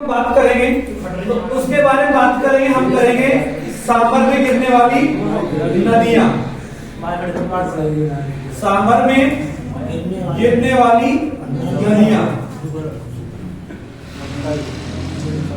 बात करेंगे तो उसके बारे में बात करेंगे। हम करेंगे सांभर में गिरने वाली नदियां। सांभर में गिरने वाली नदियां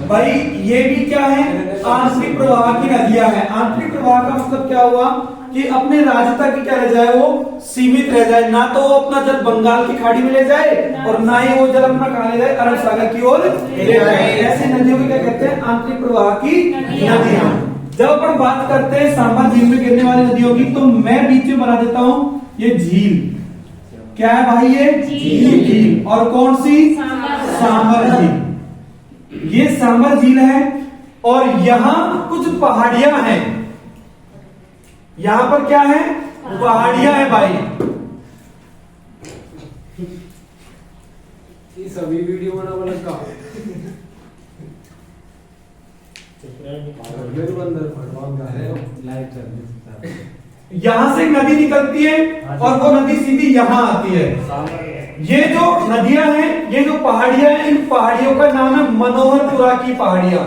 भाई ये भी क्या है, आंतरिक प्रवाह की नदियां हैं। आंतरिक प्रवाह का मतलब क्या हुआ कि अपने राज्य तक ही क्या रह जाए, वो सीमित रह जाए। ना तो वो अपना जल बंगाल की खाड़ी में ले जाए और ना ही वो जल अपना कहां ले जाए, अरब सागर की ओर ले जाए। ऐसी नदियों को क्या कहते हैं, आंतरिक प्रवाह की नदियां। जब अपन बात करते हैं सांभर झील में गिरने वाली नदियों की, तो मैं बीच में बना देता हूं ये झील। क्या है भाई, ये झील। और कौन सी, सांभर झील। ये सांभर झील है और यहां कुछ पहाड़ियां हैं। यहां पर क्या है, पहाड़ियां है भाई। ये सभी वीडियो बना वाला का यहां से नदी निकलती है और वो नदी सीधी यहां आती है। ये जो नदियां हैं, ये जो पहाड़ियां हैं, इन पहाड़ियों का नाम है मनोहरपुरा की पहाड़ियां।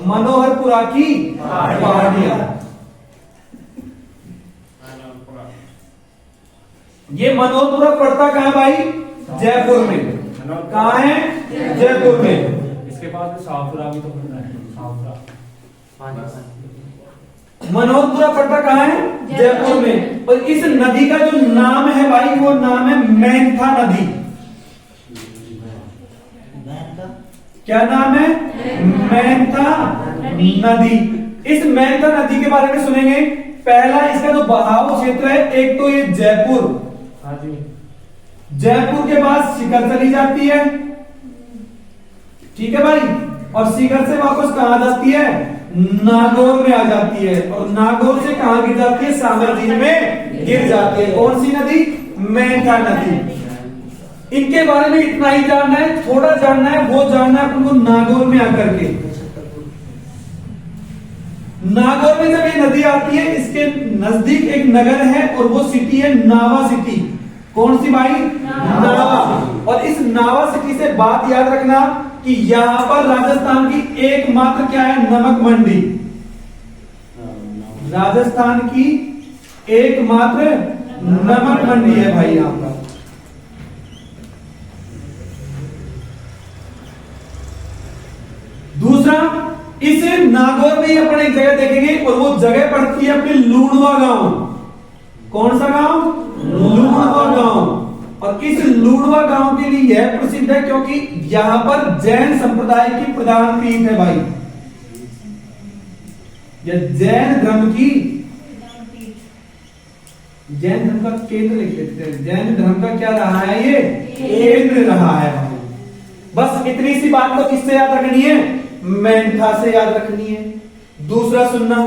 मनोहरपुरा की पहाड़ियां। ये मनोहरपुरा पड़ता कहां है भाई, जयपुर में। कहां है, जयपुर में। इसके बाद शाहपुरा भी तो पड़ता है। मनोहरपुरा पड़ता कहां है, जयपुर में। और इस नदी का जो नाम है भाई, वो नाम है मेंथा नदी। क्या नाम है, मेंथा नदी। इस मेंथा नदी के बारे में सुनेंगे। पहला इसका जो बहाव क्षेत्र है, एक तो ये जयपुर, जयपुर के बाद शिखर चली जाती है, ठीक है भाई। और शिखर से वापस कहां जाती है, नागौर में आ जाती है। और नागौर से कहां गिर जाती है, सांभर झील में गिर जाती है। कौन सी नदी, मेंथा नदी। इनके बारे में इतना ही जानना है, थोड़ा जानना है, वो जानना है तुमको नागौर में आकर के। नागौर में जब ये नदी आती है, इसके नजदीक एक नगर है और वो सिटी है नावा सिटी। कौन सी भाई, नावा। और इस नावा सिटी से बात याद रखना कि यहां पर राजस्थान की एकमात्र क्या है, नमक मंडी। राजस्थान की एकमात्र नमक मंडी है भाई यहां पर। दूसरा, इस नागौर में ही अपन एक जगह देखेंगे और वो जगह पड़ती है अपने लूणवा गांव। कौन सा गांव, लूणवा गांव। और इस लूणवा गांव के लिए यह प्रसिद्ध है क्योंकि यहां पर जैन संप्रदाय की प्रधान पीठ है भाई। यह जैन धर्म की, जैन धर्म का केंद्र लिख लेते हैं। जैन धर्म का क्या रहा है, ये केंद्र रहा है भाई। बस इतनी सी बात तो किससे याद रखनी है, मेंथा से याद रखनी है। दूसरा सुनना,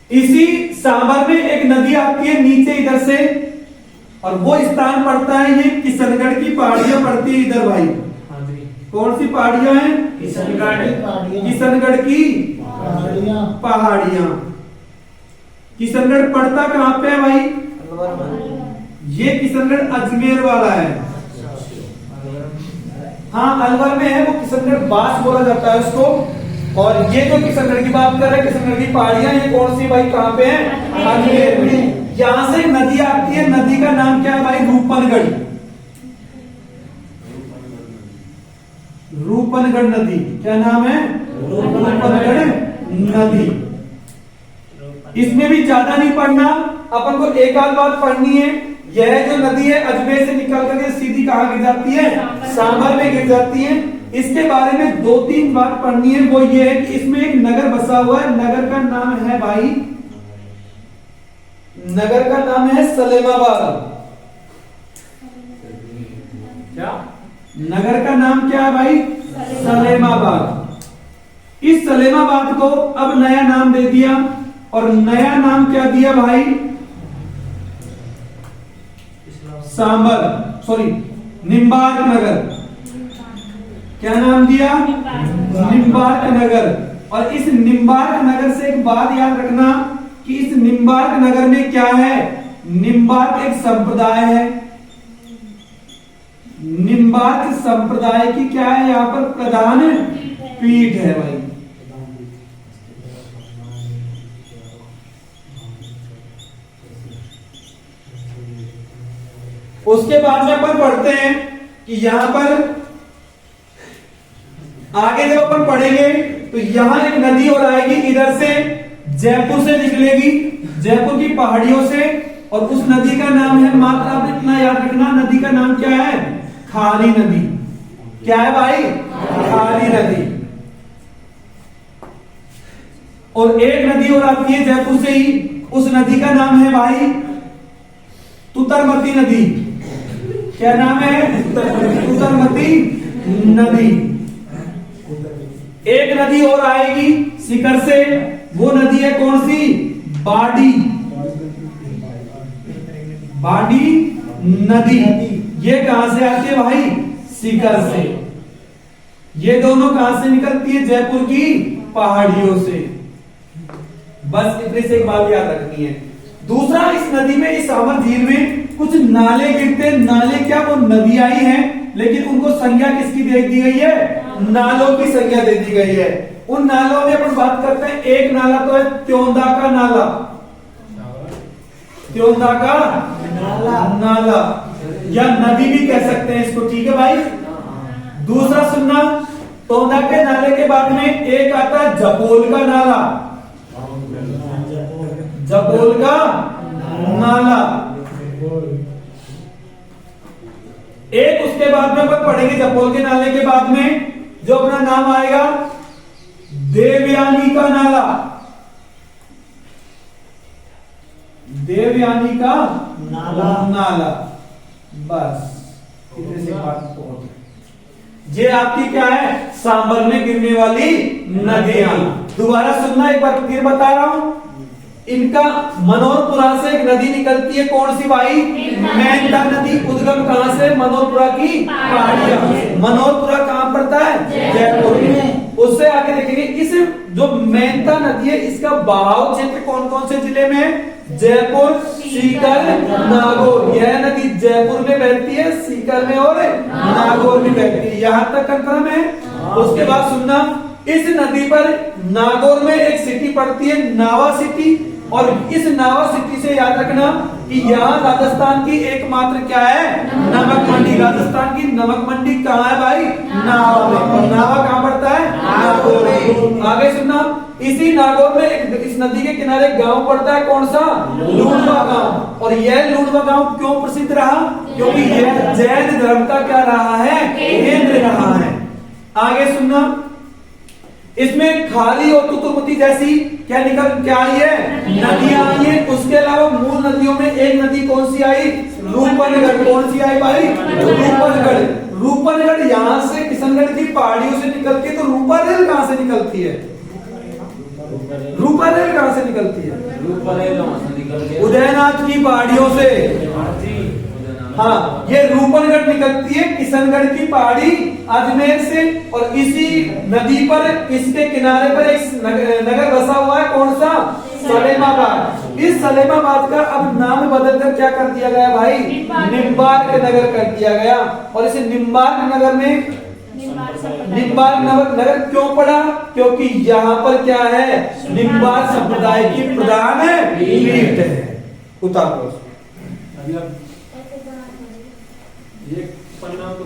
इसी सांभर में एक नदी आती है नीचे इधर से, और वो स्थान पड़ता है, ये किशनगढ़ की पहाड़ियां पड़ती है इधर भाई। कौन सी पहाड़ियां हैं, किशनगढ़ की पहाड़ियां। किशनगढ़ पड़ता कहां पे है भाई, ये किशनगढ़ अजमेर वाला है। हाँ, अलवर में है वो। किशनगढ़ बास बोला जाता है उसको। और ये जो किशनगढ़ की बात कर रहे हैं, किशनगढ़ की पहाड़ियां, ये कौन सी भाई, कहां पे है, अजमेर में। यहां से नदी आती है, नदी का नाम क्या है भाई, रूपनगढ़। रूपनगढ़ नदी। क्या नाम है, रूपनगढ़ नदी। इसमें भी ज्यादा नहीं पढ़ना, अपन को एक आध बात पढ़नी है। यह जो नदी है अजमेर से निकल करके सीधी कहां गिर जाती है, सांभर में गिर जाती है। इसके बारे में दो तीन बात पढ़नी है। वो ये है कि इसमें एक नगर बसा हुआ है। नगर का नाम है भाई, नगर का नाम है सलेमाबाद। क्या, नगर का नाम क्या है भाई, सलेमाबाद। इस सलेमाबाद को अब नया नाम दे दिया, और नया नाम क्या दिया भाई, सांभर, सॉरी निम्बार्क नगर। क्या नाम दिया, निम्बार्क नगर। और इस निम्बार्क नगर से एक बात याद रखना कि इस निम्बार्क नगर में क्या है, निम्बार्क एक संप्रदाय है। निम्बार्क संप्रदाय की क्या है यहाँ पर प्रधान पीठ है भाई। उसके बाद में अपन पढ़ते हैं कि यहां पर आगे जब अपन पढ़ेंगे तो यहां एक नदी और आएगी, इधर से जयपुर से निकलेगी, जयपुर की पहाड़ियों से, और उस नदी का नाम है, मात्र आप इतना याद रखना, नदी का नाम क्या है? खारी नदी। क्या है भाई? खारी नदी। और एक नदी और आती है जयपुर से ही, उस नदी का नाम है भाई तुतरमती नदी। क्या नाम है? तुतरमती नदी। एक नदी और आएगी शिखर से, वो नदी है कौन सी? बाड़ी। बाड़ी नदी। ये कहां से आती है भाई? शिखर से। ये दोनों कहां से निकलती है? जयपुर की पहाड़ियों से। बस इतने से एक बात याद रखनी है। दूसरा, इस नदी में, इस सावर झील में कुछ नाले गिरते हैं। नाले क्या? वो नदियां ही हैं, लेकिन उनको संज्ञा किसकी दे दी गई है? नालों की संज्ञा दे दी गई है। उन नालों में अपन बात करते हैं, एक नाला तो है त्योंदा का नाला। त्योंदा का नाला या नदी भी कह सकते हैं इसको, ठीक है भाई। दूसरा सुनना, त्योंदा के नाले के बाद में एक आता है जपोल का नाला। जपोल का नाला। एक उसके बाद में अपन पढ़ेंगे, जपोल के नाले के बाद में जो अपना नाम आएगा देवयानी का नाला। देवयानी का नाला। बस इतने से बात बहुत है। ये आपकी क्या है? सांबर में गिरने वाली नदियां। दोबारा सुनना, एक बार फिर बता रहा हूं, इनका मनोरपुरा से एक नदी निकलती है, कौन सी भाई? मेंढा नदी। उद्गम कहां से? मनोरपुरा की पहाड़ियां। मनोरपुरा कहां पड़ता है? जयपुर में। उससे आगे देखेंगे, इस जो मेंढा नदी है, इसका बहाव क्षेत्र कौन कौन से जिले में है? जयपुर, सीकर, नागौर। यह नदी जयपुर में बहती है, सीकर में और नागौर में बहती है। यहां तक कंफर्म है? उसके बाद सुनना, इस नदी पर नागौर में एक सिटी पड़ती है, नावा सिटी। और इस नावा सिटी से याद रखना कि यहाँ राजस्थान की एकमात्र क्या है? नमक मंडी। राजस्थान की नमक मंडी कहाँ है भाई? नावा में। और नावा कहाँ पड़ता है? नागौर में। आगे सुनना, इसी नागौर में इस नदी के किनारे गांव पड़ता है, कौन सा? लूणवा गांव। और यह लूणवा गांव क्यों प्रसिद्ध रहा? क्योंकि यह जैन धर्म का क्या रहा है? केंद्र रहा है। आगे सुनना, इसमें खारी और तुतुरमती जैसी क्या आई है? नदियां आई है। उसके अलावा मूल नदियों में एक नदी कौन सी आई? रूपनगढ़। कौन सी आई भाई? रूपनगढ़। रूपनगढ़ यहां से किशनगढ़ की पहाड़ियों से निकलती है, तो रूपारेल कहां से निकलती है? रूपारेल कहां से निकलती है? उदयनाथ की पहाड़ियों से। हाँ, ये रूपनगढ़ निकलती है किशनगढ़ की पहाड़ी अजमेर से। और इसी नदी पर, इसके किनारे पर एक नगर बसा हुआ है, कौन सा? सलेमाबाद। इस सलेमाबाद का अब नाम बदलकर क्या कर दिया गया भाई? निम्बार्क नगर कर दिया गया। और इसे निम्बार्क नगर में निम्बार्क नगर क्यों पड़ा? क्योंकि यहाँ पर क्या है? निम्बार्क संप्रदाय की प्रधान पीठ है। उतार ये पन्ना तो